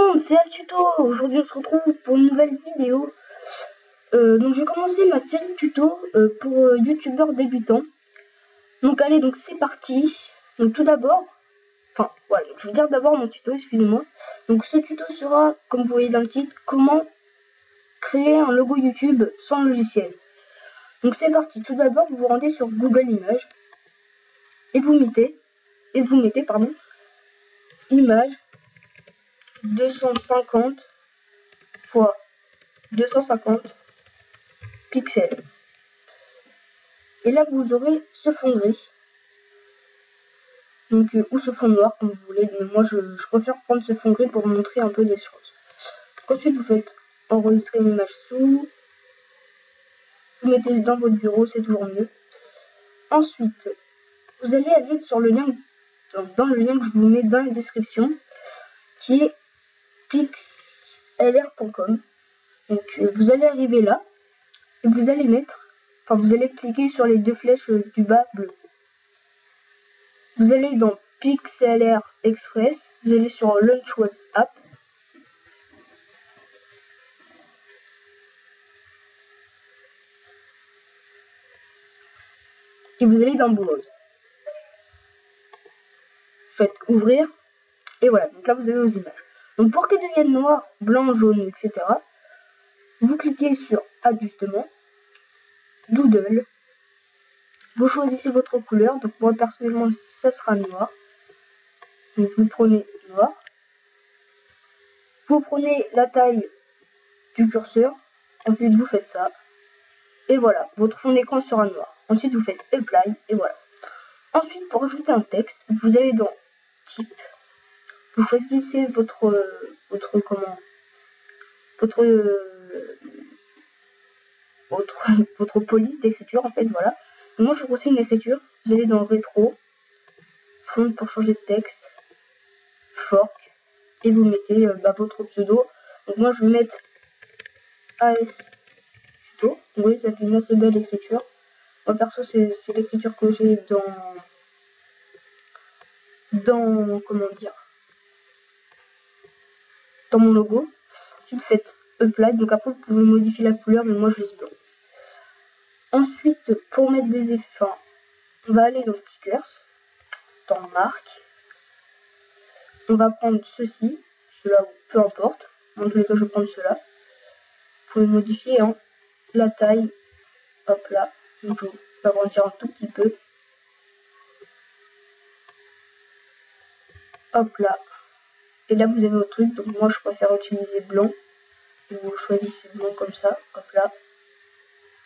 monde, c'est Astuto. Aujourd'hui on se retrouve pour une nouvelle vidéo. Donc je vais commencer ma série de tutos pour youtubeurs débutants. Donc allez, donc c'est parti. Donc tout d'abord, enfin voilà, je vais dire d'abord mon tuto, excusez-moi. Donc ce tuto sera, comme vous voyez dans le titre, comment créer un logo YouTube sans logiciel. Donc c'est parti. Tout d'abord, vous vous rendez sur Google Images et vous mettez image 250 x 250 pixels. Et là vous aurez ce fond gris, donc ou ce fond noir comme vous voulez, mais moi je préfère prendre ce fond gris pour vous montrer un peu des choses. Donc ensuite vous faites enregistrer une image sous, vous mettez dans votre bureau, c'est toujours mieux. Ensuite vous allez aller sur le lien, dans le lien que je vous mets dans la description, qui est pixlr.com. Donc vous allez arriver là et vous allez vous allez cliquer sur les deux flèches du bas bleu. Vous allez dans Pixlr Express, vous allez sur Launch Web App. Et vous allez dans Browse. Faites ouvrir. Et voilà, donc là vous avez vos images. Donc pour qu'elles deviennent noires, blanc, jaune, etc., vous cliquez sur Ajustement, Doodle. Vous choisissez votre couleur. Donc moi personnellement ça sera noir. Donc vous prenez noir. Vous prenez la taille du curseur. Ensuite vous faites ça. Et voilà, votre fond d'écran sera noir. Ensuite vous faites Apply et voilà. Ensuite pour ajouter un texte, vous allez dans Type. Vous choisissez votre police d'écriture en fait, voilà. Moi je conseille une écriture. Vous allez dans Rétro, Fond pour changer de texte, Fork, et vous mettez votre pseudo. Donc moi je vais mettre AS Tuto. Vous voyez, ça fait une assez belle écriture. Moi perso c'est l'écriture que j'ai dans mon logo. Ensuite faites Apply, donc après vous pouvez modifier la couleur, mais moi je laisse blanc. Ensuite pour mettre des effets, on va aller dans Stickers, dans Marque. On va prendre ceci, cela, peu importe. En tous les cas je vais prendre cela. Vous pouvez modifier la taille. Hop là, donc je vais agrandir un tout petit peu. Hop là. Et là vous avez votre truc, donc moi je préfère utiliser blanc. Vous choisissez blanc comme ça, hop là.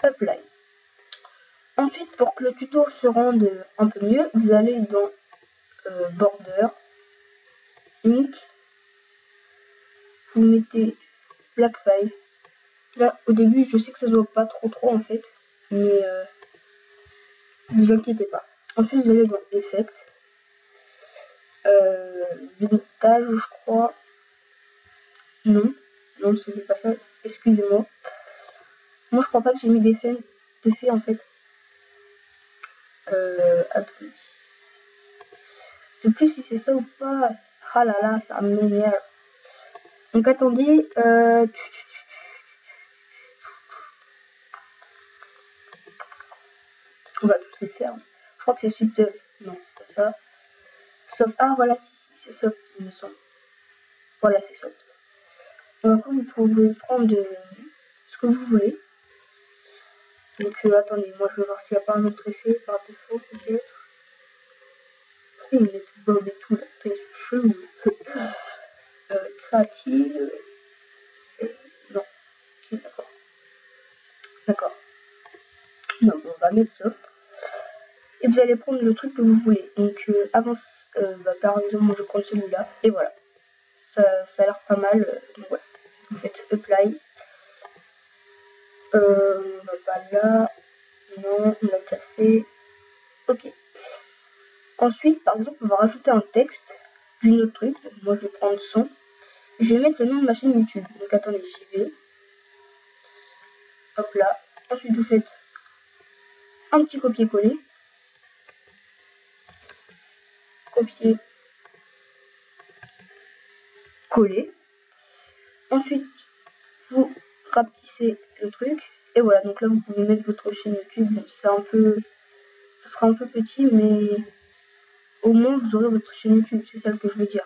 Apply. Ensuite, pour que le tuto se rende un peu mieux, vous allez dans Border, Ink, vous mettez Black 5. Là, au début, je sais que ça se voit pas trop en fait, mais ne vous inquiétez pas. Ensuite, vous allez dans Effect, Vintage, je crois. Non, c'était pas ça, excusez-moi. Moi, je crois pas que j'ai mis d'effet en fait. Attendez. Je sais plus si c'est ça ou pas. Ah là là, ça m'énerve. Donc attendez, on va tous les faire. Je crois que c'est Subtle. Non, c'est pas ça. Soft. Ah voilà, si, c'est Soft, il me semble. Voilà, c'est Soft. Donc après, vous pouvez prendre ce que vous voulez. Donc attendez, moi je vais voir s'il n'y a pas un autre effet par défaut, peut-être. Il me met Bob et tout là, c'est chelou. Créative. Non, ok, d'accord. D'accord. Non, on va mettre Soft. Et vous allez prendre le truc que vous voulez. Donc par exemple, moi je prends celui-là. Et voilà. Ça a l'air pas mal. Donc voilà. Vous faites Apply. On va pas là. Non, on l'a déjà fait. Ok. Ensuite, par exemple, on va rajouter un texte d'une autre truc. Donc moi je vais prendre son. Je vais mettre le nom de ma chaîne YouTube. Donc attendez, j'y vais. Hop là. Ensuite vous faites un petit copier-coller. Copier. Coller. Ensuite, vous rapetissez le truc. Et voilà, donc là vous pouvez mettre votre chaîne YouTube. Ça sera un peu petit, mais au moins vous aurez votre chaîne YouTube, c'est ça que je veux dire.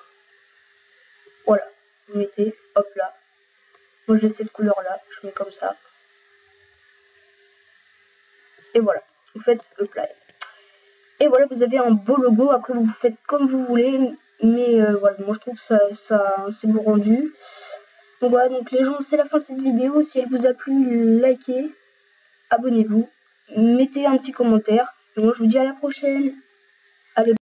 Voilà, vous mettez, hop là. Moi j'ai cette couleur là, je mets comme ça. Et voilà, vous faites apply. Et voilà, vous avez un beau logo. Après vous faites comme vous voulez, mais voilà, moi je trouve que ça c'est beau rendu. Donc voilà, donc les gens, c'est la fin de cette vidéo. Si elle vous a plu, likez, abonnez-vous, mettez un petit commentaire. Et moi je vous dis à la prochaine.